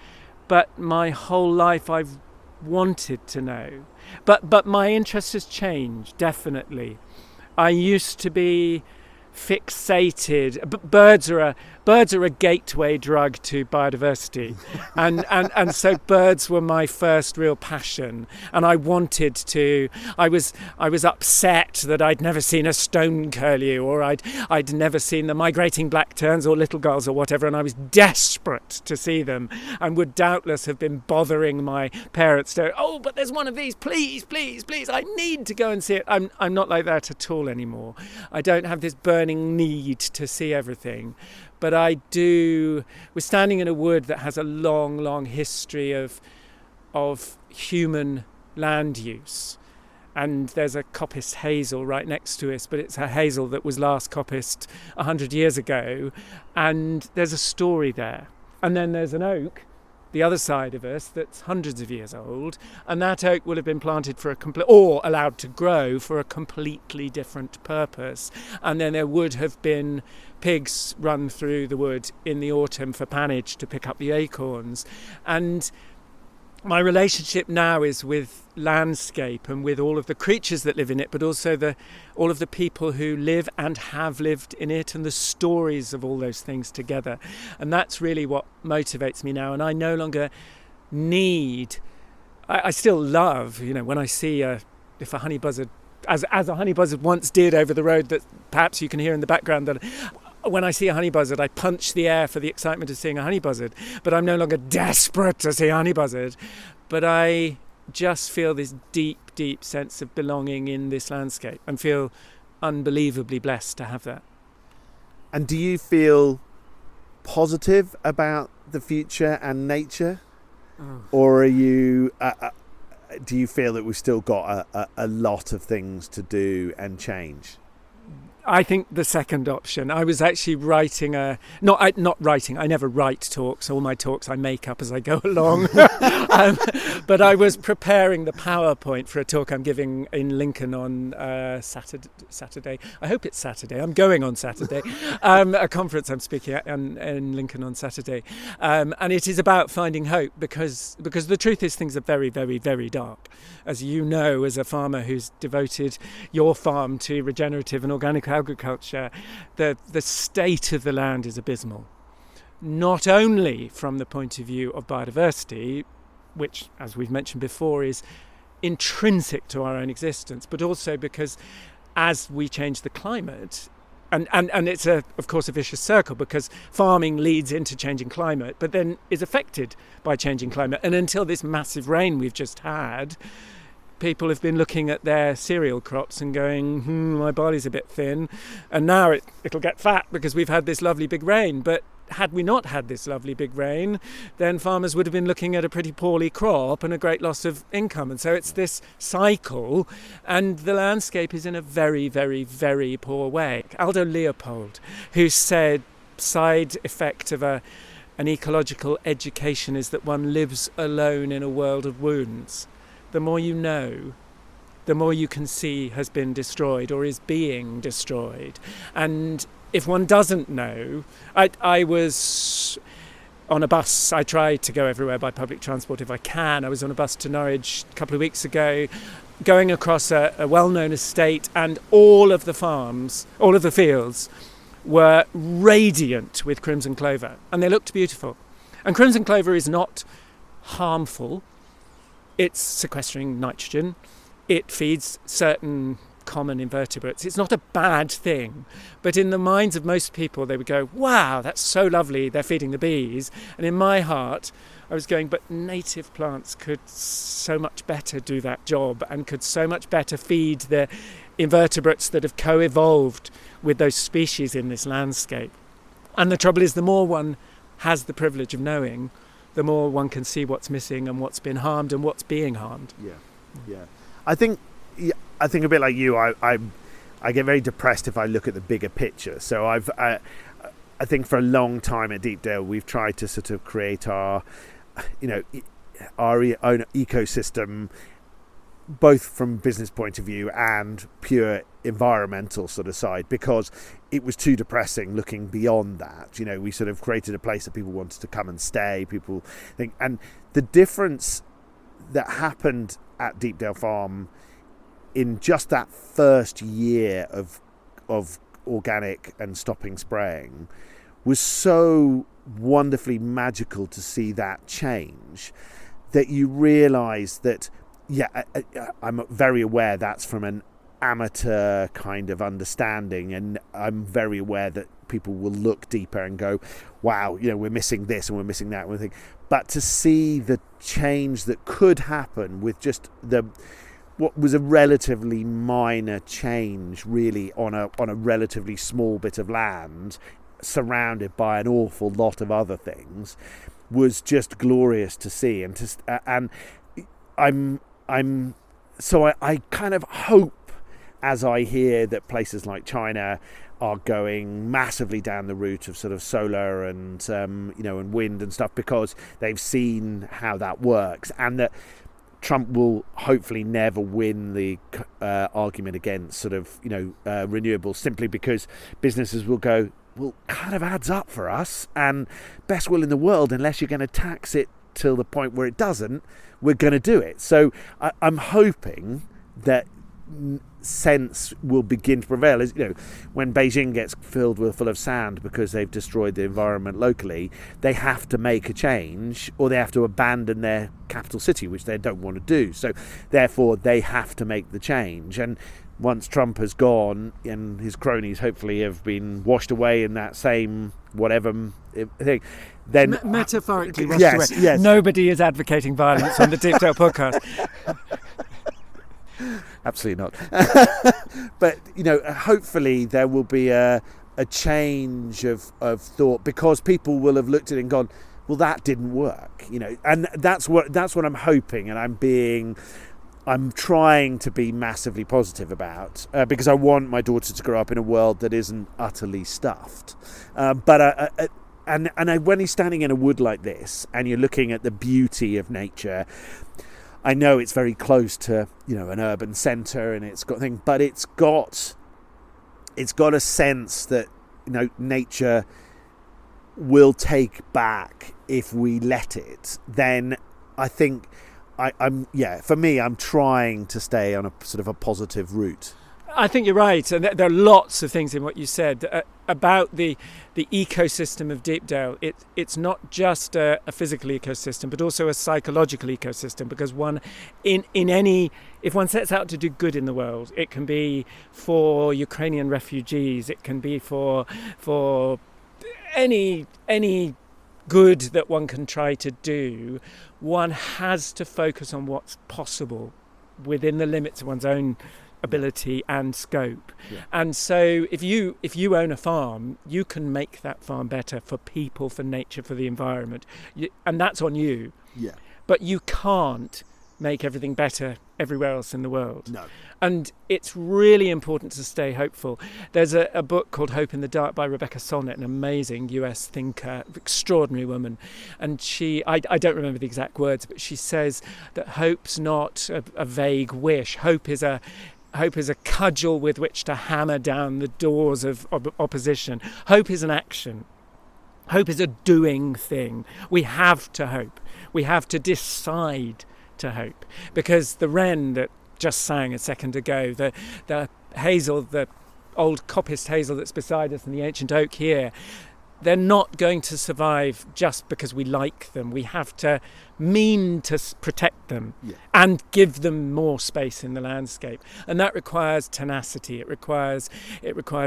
But my whole life I've wanted to know. But my interest has changed, definitely. I used to be fixated. Birds birds are a gateway drug to biodiversity. and so birds were my first real passion. And I wanted to, I was upset that I'd never seen a stone curlew, or I'd never seen the migrating black terns or little gulls or whatever, and I was desperate to see them, and would doubtless have been bothering my parents to, oh, but there's one of these, please, please, please, I need to go and see it. I'm not like that at all anymore. I don't have this burning need to see everything. But I do. We're standing in a wood that has a long, long history of human land use. And there's a coppice hazel right next to us, but it's a hazel that was last coppiced 100 years ago. And there's a story there. And then there's an oak, the other side of us, that's hundreds of years old. And that oak will have been planted for or allowed to grow for a completely different purpose. And then there would have been pigs run through the wood in the autumn for pannage to pick up the acorns. And my relationship now is with landscape and with all of the creatures that live in it, but also all of the people who live and have lived in it, and the stories of all those things together. And that's really what motivates me now. And I no longer need, I still love, when I see if a honey buzzard, as a honey buzzard once did over the road that perhaps you can hear in the background, that when I see a honey buzzard, I punch the air for the excitement of seeing a honey buzzard. But I'm no longer desperate to see a honey buzzard. But I just feel this deep, deep sense of belonging in this landscape and feel unbelievably blessed to have that. And do you feel positive about the future and nature? Oh. Or are you... do you feel that we've still got a lot of things to do and change? I think the second option. I was actually writing I never write talks. All my talks I make up as I go along. But I was preparing the PowerPoint for a talk I'm giving in Lincoln on Saturday. I hope it's Saturday. I'm going on Saturday. A conference I'm speaking at in Lincoln on Saturday. And it is about finding hope because the truth is things are very, very, very dark. As you know, as a farmer who's devoted your farm to regenerative and organic agriculture, the state of the land is abysmal. Not only from the point of view of biodiversity, which, as we've mentioned before, is intrinsic to our own existence, but also because as we change the climate, and it's of course a vicious circle, because farming leads into changing climate, but then is affected by changing climate. And until this massive rain we've just had, people have been looking at their cereal crops and going, my barley's a bit thin, and now it'll get fat because we've had this lovely big rain. But had we not had this lovely big rain, then farmers would have been looking at a pretty poorly crop and a great loss of income. And so it's this cycle, and the landscape is in a very, very, very poor way. Aldo Leopold, who said side effect of an ecological education is that one lives alone in a world of wounds. The more you know, the more you can see has been destroyed or is being destroyed. And if one doesn't know, I was on a bus. I try to go everywhere by public transport if I can. I was on a bus to Norwich a couple of weeks ago, going across a well-known estate, and all of the farms, all of the fields were radiant with crimson clover, and they looked beautiful. And crimson clover is not harmful. It's sequestering nitrogen. It feeds certain common invertebrates. It's not a bad thing. But in the minds of most people, they would go, wow, that's so lovely, they're feeding the bees. And in my heart, I was going, but native plants could so much better do that job and could so much better feed the invertebrates that have co-evolved with those species in this landscape. And the trouble is, the more one has the privilege of knowing, the more one can see what's missing and what's been harmed and what's being harmed. Yeah. I think a bit like you, I get very depressed if I look at the bigger picture. So I think for a long time at Deepdale, we've tried to sort of create our own ecosystem, both from business point of view and pure environmental sort of side, because it was too depressing looking beyond that. We sort of created a place that people wanted to come and stay. People think, and the difference that happened at Deepdale Farm in just that first year of organic and stopping spraying was so wonderfully magical to see that change, that you realise that, I'm very aware that's from an amateur kind of understanding, and I'm very aware that people will look deeper and go, wow, we're missing this and we're missing that. But to see the change that could happen with just what was a relatively minor change, really, on a relatively small bit of land, surrounded by an awful lot of other things, was just glorious to see. And I kind of hope, as I hear that places like China are going massively down the route of sort of solar and and wind and stuff, because they've seen how that works, and that Trump will hopefully never win the argument against sort of renewables, simply because businesses will go, well, kind of adds up for us, and best will in the world, unless you're going to tax it till the point where it doesn't, we're going to do it. So I'm hoping that sense will begin to prevail. As when Beijing gets full of sand because they've destroyed the environment locally, they have to make a change, or they have to abandon their capital city, which they don't want to do. So therefore they have to make the change. And once Trump has gone and his cronies hopefully have been washed away in that same whatever thing, then metaphorically washed away. Yes. Nobody is advocating violence on the Deepdale podcast. Absolutely not. But hopefully there will be a change of thought, because people will have looked at it and gone, well, that didn't work, and that's what I'm hoping, and I'm trying to be massively positive about, because I want my daughter to grow up in a world that isn't utterly stuffed. When he's standing in a wood like this, and you're looking at the beauty of nature, I know it's very close to an urban centre, and it's got things, but it's got a sense that nature will take back if we let it. Then I think for me, I'm trying to stay on a sort of a positive route. I think you're right, and there are lots of things in what you said about the ecosystem of Deepdale. It's not just a physical ecosystem, but also a psychological ecosystem, because if one sets out to do good in the world, it can be for Ukrainian refugees, it can be for any good that one can try to do. One has to focus on what's possible within the limits of one's own ability and scope. Yeah. And so if you own a farm, you can make that farm better for people, for nature, for the environment, and that's on you. Yeah. But you can't make everything better everywhere else in the world. No. And it's really important to stay hopeful. There's a book called Hope in the Dark by Rebecca Sonnet, an amazing US thinker, extraordinary woman. And I don't remember the exact words, but she says that hope's not a vague wish. Hope is a cudgel with which to hammer down the doors of opposition. Hope is an action. Hope is a doing thing. We have to hope. We have to decide to hope. Because the wren that just sang a second ago, the hazel, the old coppice hazel that's beside us and the ancient oak here, they're not going to survive just because we like them. We have to mean to protect them and give them more space in the landscape. And that requires tenacity. It requires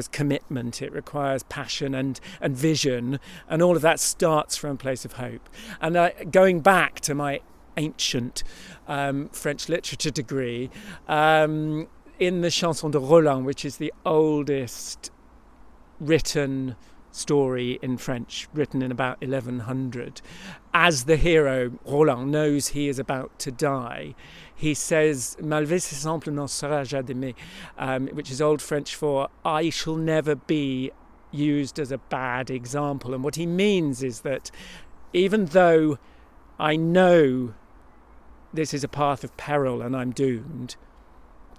commitment. It requires passion and vision. And all of that starts from a place of hope. And going back to my ancient French literature degree, in the Chanson de Roland, which is the oldest written story in French, written in about 1100, as the hero Roland knows he is about to die, he says "Malvé c'est simple n'en sera jamais," which is Old French for "I shall never be used as a bad example." And what he means is that even though I know this is a path of peril and I'm doomed,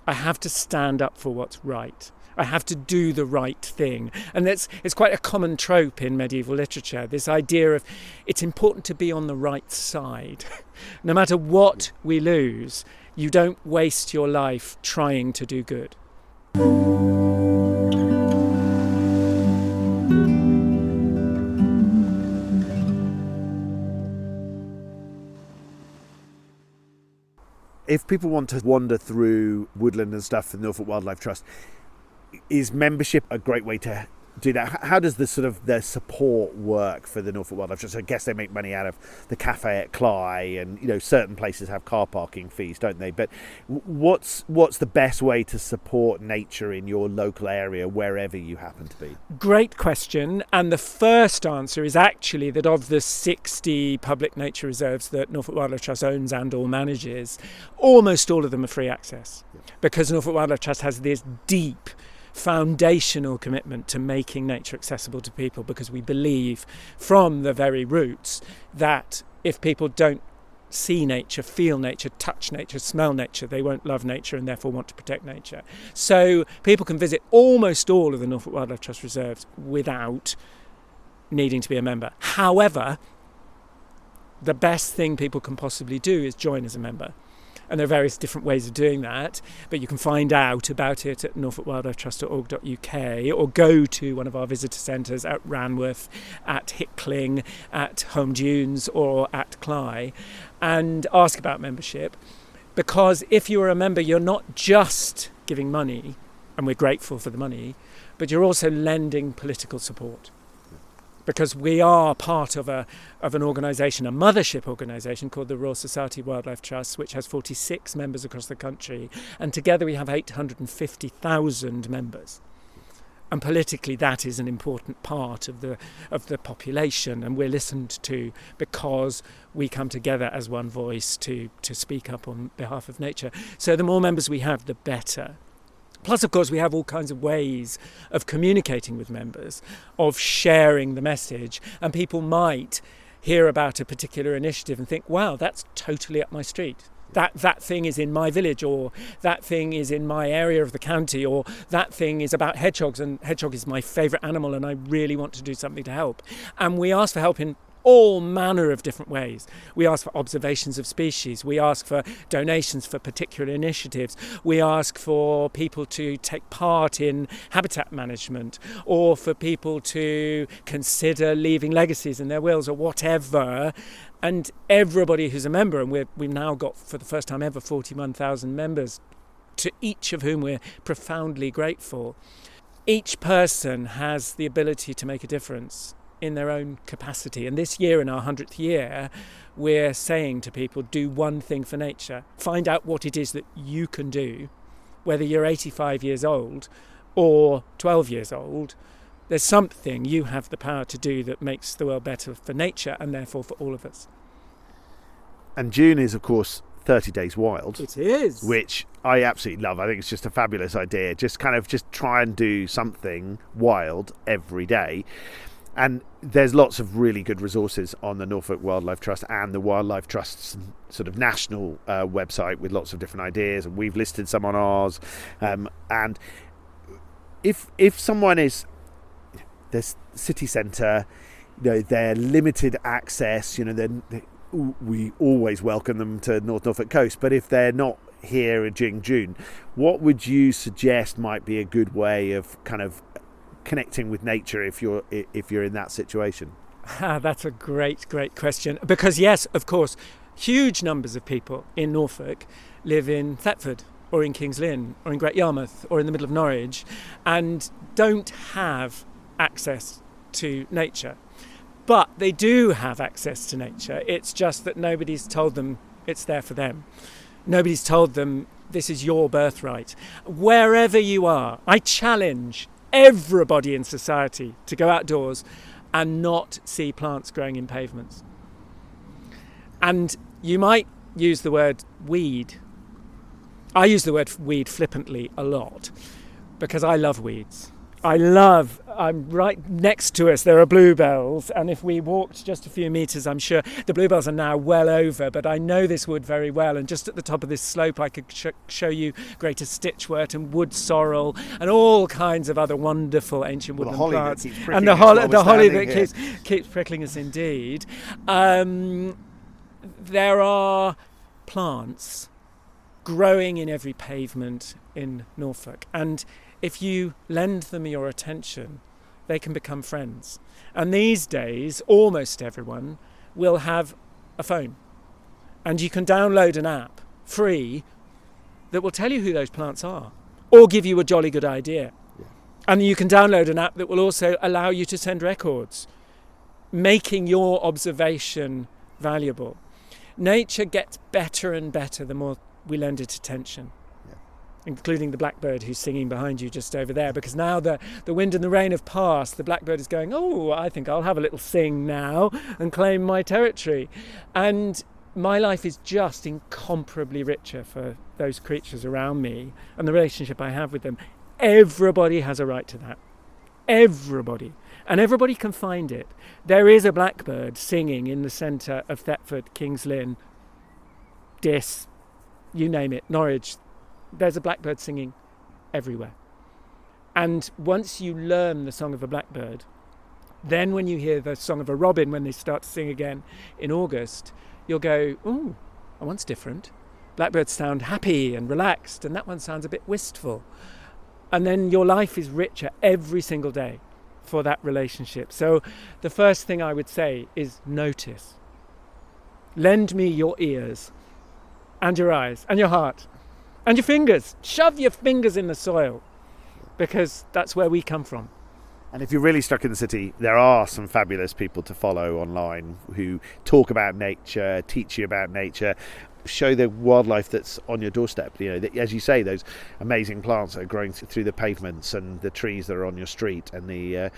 I have to stand up for what's right. I have to do the right thing. And it's quite a common trope in medieval literature, this idea of it's important to be on the right side. No matter what we lose, you don't waste your life trying to do good. If people want to wander through woodland and stuff for the Norfolk Wildlife Trust, is membership a great way to do that? How does the support work for the Norfolk Wildlife Trust? I guess they make money out of the cafe at Cly, and certain places have car parking fees, don't they? But what's the best way to support nature in your local area, wherever you happen to be? Great question. And the first answer is actually that of the 60 public nature reserves that Norfolk Wildlife Trust owns and or manages, almost all of them are free access, because Norfolk Wildlife Trust has this deep foundational commitment to making nature accessible to people, because we believe from the very roots that if people don't see nature, feel nature, touch nature, smell nature, they won't love nature and therefore want to protect nature. So people can visit almost all of the Norfolk Wildlife Trust reserves without needing to be a member. However, the best thing people can possibly do is join as a member. And there are various different ways of doing that, but you can find out about it at norfolkwildlifetrust.org.uk, or go to one of our visitor centres at Ranworth, at Hickling, at Home Dunes, or at Cly, and ask about membership. Because if you're a member, you're not just giving money, and we're grateful for the money, but you're also lending political support. Because we are part of an organisation, a mothership organisation called the Royal Society Wildlife Trust, which has 46 members across the country, and together we have 850,000 members. And politically, that is an important part of the population, and we're listened to because we come together as one voice to speak up on behalf of nature. So the more members we have, the better. Plus, of course, we have all kinds of ways of communicating with members, of sharing the message, and people might hear about a particular initiative and think, wow, that's totally up my street. That thing is in my village, or that thing is in my area of the county, or that thing is about hedgehogs, and hedgehog is my favourite animal and I really want to do something to help. And we ask for help in all manner of different ways. We ask for observations of species. We ask for donations for particular initiatives. We ask for people to take part in habitat management, or for people to consider leaving legacies in their wills, or whatever. And everybody who's a member, and we've now got, for the first time ever, 41,000 members, to each of whom we're profoundly grateful. Each person has the ability to make a difference in their own capacity. And this year, in our 100th year, we're saying to people, do one thing for nature. Find out what it is that you can do, whether you're 85 years old or 12 years old. There's something you have the power to do that makes the world better for nature, and therefore for all of us. And June is, of course, 30 Days Wild. It is. Which I absolutely love. I think it's just a fabulous idea. Just try and do something wild every day. And there's lots of really good resources on the Norfolk Wildlife Trust and the Wildlife Trust's sort of national website, with lots of different ideas, and we've listed some on ours. And if someone is this city centre, they're limited access, we always welcome them to North Norfolk coast. But if they're not here during June, what would you suggest might be a good way of kind of connecting with nature if you're in that situation? That's a great question, because yes, of course, huge numbers of people in Norfolk live in Thetford or in Kings Lynn or in Great Yarmouth or in the middle of Norwich and don't have access to nature. But they do have access to nature. It's just that nobody's told them it's there for them. Nobody's told them this is your birthright. Wherever you are, I challenge everybody in society to go outdoors and not see plants growing in pavements. And you might use the word weed. I use the word weed flippantly a lot because I love weeds. I'm right next to us, there are bluebells, and if we walked just a few metres, I'm sure the bluebells are now well over, but I know this wood very well, and just at the top of this slope I could show you greater stitchwort and wood sorrel and all kinds of other wonderful ancient woodland plants. And the holly that keeps prickling us indeed. There are plants growing in every pavement in Norfolk, and if you lend them your attention, they can become friends. And these days, almost everyone will have a phone. And you can download an app free that will tell you who those plants are or give you a jolly good idea. Yeah. And you can download an app that will also allow you to send records, making your observation valuable. Nature gets better and better the more we lend it attention, including the blackbird who's singing behind you just over there, because now the wind and the rain have passed, the blackbird is going, oh, I think I'll have a little sing now and claim my territory. And my life is just incomparably richer for those creatures around me and the relationship I have with them. Everybody has a right to that. Everybody. And everybody can find it. There is a blackbird singing in the centre of Thetford, Kings Lynn, Diss, you name it, Norwich. There's a blackbird singing everywhere. And once you learn the song of a blackbird, then when you hear the song of a robin when they start to sing again in August, you'll go, ooh, that one's different. Blackbirds sound happy and relaxed, and that one sounds a bit wistful. And then your life is richer every single day for that relationship. So the first thing I would say is notice. Lend me your ears and your eyes and your heart and your fingers. Shove your fingers in the soil, because that's where we come from. And if you're really stuck in the city, there are some fabulous people to follow online who talk about nature, teach you about nature, show the wildlife that's on your doorstep. You know, as you say, those amazing plants that are growing through the pavements, and the trees that are on your street, and the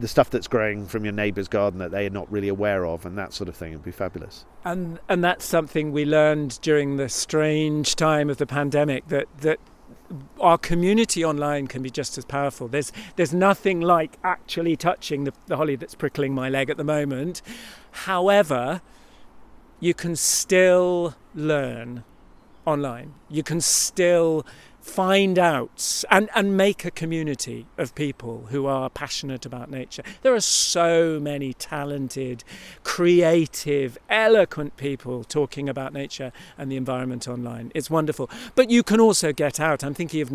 stuff that's growing from your neighbour's garden that they are not really aware of, and that sort of thing. It'd be fabulous. And that's something we learned during the strange time of the pandemic, that our community online can be just as powerful. There's nothing like actually touching the holly that's prickling my leg at the moment. However, you can still learn online. You can still find out and make a community of people who are passionate about nature. There are so many talented, creative, eloquent people talking about nature and the environment online. It's wonderful. But you can also get out. I'm thinking of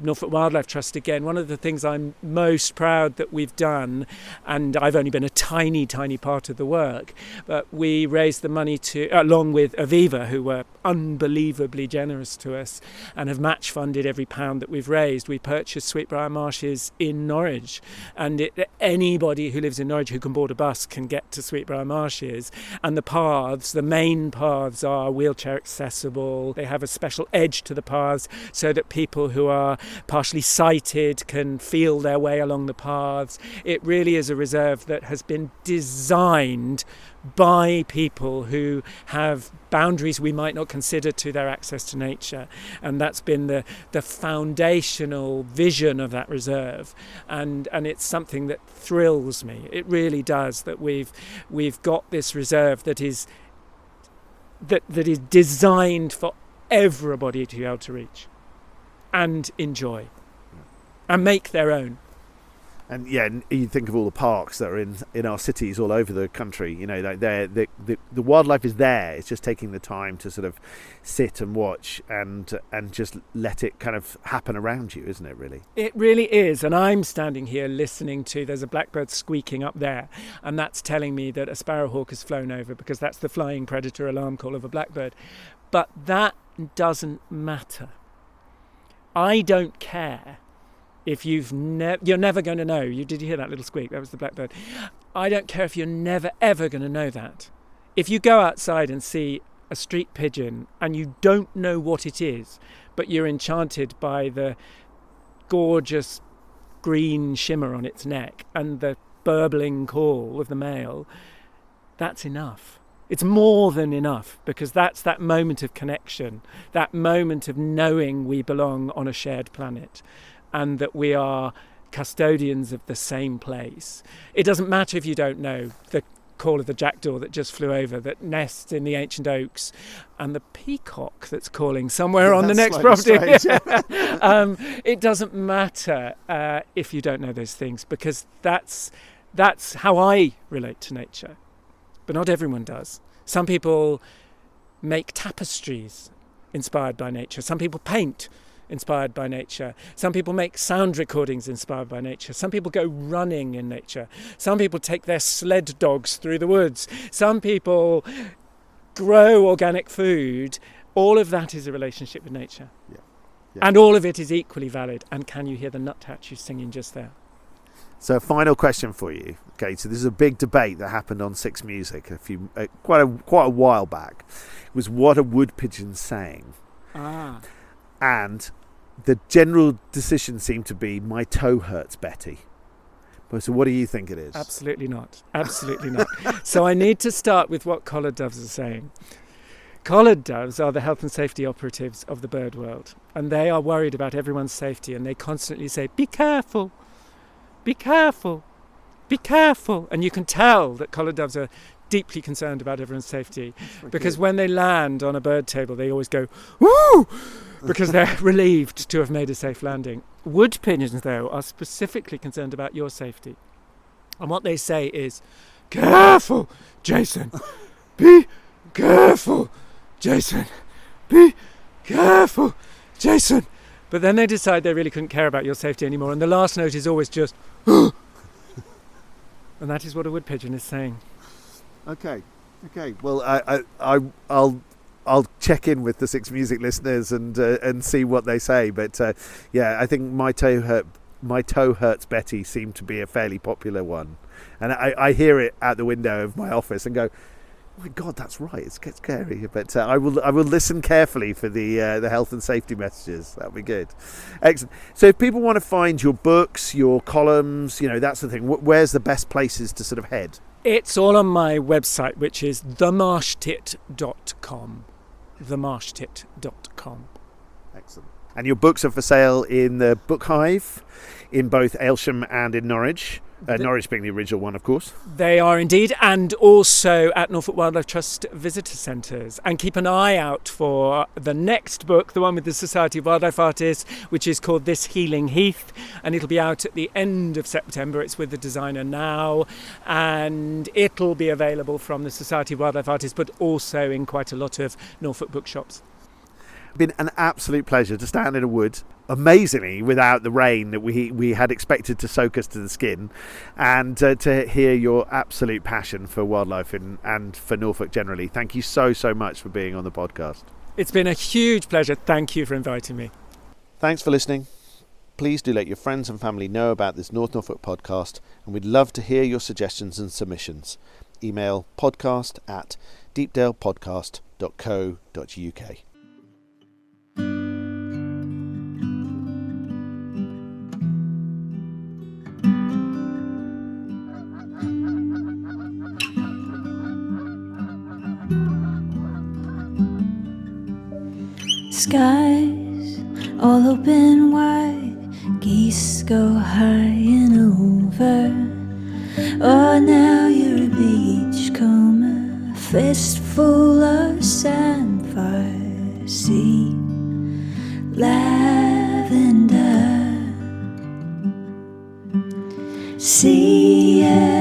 Norfolk Wildlife Trust again. One of the things I'm most proud that we've done, and I've only been a tiny, tiny part of the work, but we raised the money to, along with Aviva, who were unbelievably generous to us and have match funded every pound that we've raised. We purchased Sweetbriar Marshes in Norwich, and anybody who lives in Norwich who can board a bus can get to Sweetbriar Marshes. And the paths, the main paths, are wheelchair accessible. They have a special edge to the paths so that people who are partially sighted can feel their way along the paths. It really is a reserve that has been designed by people who have boundaries we might not consider to their access to nature, and that's been the foundational vision of that reserve, and it's something that thrills me. It really does, that we've got this reserve that is designed for everybody to be able to reach and enjoy and make their own. And yeah, you think of all the parks that are in our cities all over the country. You know, like the wildlife is there. It's just taking the time to sort of sit and watch and just let it kind of happen around you, isn't it? Really, it really is. And I'm standing here listening to. There's a blackbird squeaking up there, and that's telling me that a sparrowhawk has flown over, because that's the flying predator alarm call of a blackbird. But that doesn't matter. I don't care. If you're never going to know. Did you hear that little squeak? That was the blackbird. I don't care if you're never, ever going to know that. If you go outside and see a street pigeon and you don't know what it is, but you're enchanted by the gorgeous green shimmer on its neck and the burbling call of the male, that's enough. It's more than enough, because that's that moment of connection, that moment of knowing we belong on a shared planet, and that we are custodians of the same place. It doesn't matter if you don't know the call of the jackdaw that just flew over, that nests in the ancient oaks, and the peacock that's calling somewhere on the next property. It doesn't matter if you don't know those things, because that's how I relate to nature. But not everyone does. Some people make tapestries inspired by nature. Some people paint inspired by nature. Some people make sound recordings inspired by nature. Some people go running in nature. Some people take their sled dogs through the woods. Some people grow organic food, all of that is a relationship with nature. Yeah. And all of it is equally valid. And can you hear the nuthatch singing just there? So, final question for you. Okay, so this is a big debate that happened on Six Music quite a while back. It was, what are wood pigeons saying? And the general decision seemed to be, my toe hurts, Betty. So what do you think it is? Absolutely not. Absolutely not. So I need to start with what collared doves are saying. Collared doves are the health and safety operatives of the bird world, and they are worried about everyone's safety, and they constantly say, be careful, be careful, be careful. And you can tell that collared doves are deeply concerned about everyone's safety, because when they land on a bird table, they always go, woo, because they're relieved to have made a safe landing. Wood pigeons, though, are specifically concerned about your safety. And what they say is, careful, Jason, be careful, Jason, be careful, Jason. But then they decide they really couldn't care about your safety anymore, and the last note is always just, and that is what a wood pigeon is saying. Okay. Well, I'll check in with the Six Music listeners and see what they say. But I think my toe hurts, Betty seemed to be a fairly popular one, and I hear it out the window of my office and go, oh my God, that's right. It's scary. But I will listen carefully for the health and safety messages. That'll be good. Excellent. So if people want to find your books, your columns, that's the thing. Where's the best places to sort of head? It's all on my website, which is themarshtit.com. Themarshtit.com. Excellent. And your books are for sale in the Book Hive, in both Aylsham and in Norwich. Norwich being the original one, of course. They are indeed, and also at Norfolk Wildlife Trust visitor centres. And keep an eye out for the next book, the one with the Society of Wildlife Artists, which is called This Healing Heath, and it'll be out at the end of September. It's with the designer now, and it'll be available from the Society of Wildlife Artists, but also in quite a lot of Norfolk bookshops. It's been an absolute pleasure to stand in a wood, amazingly without the rain that we had expected to soak us to the skin, and to hear your absolute passion for wildlife and for Norfolk generally. Thank you so much for being on the podcast. It's been a huge pleasure. Thank you for inviting me. Thanks for listening. Please do let your friends and family know about this North Norfolk podcast, and we'd love to hear your suggestions and submissions. Email podcast@deepdalepodcast.co.uk. Skies all open wide, geese go high and over. Oh, now you're a beachcomber, fistful of samphire, sea, lavender, sea.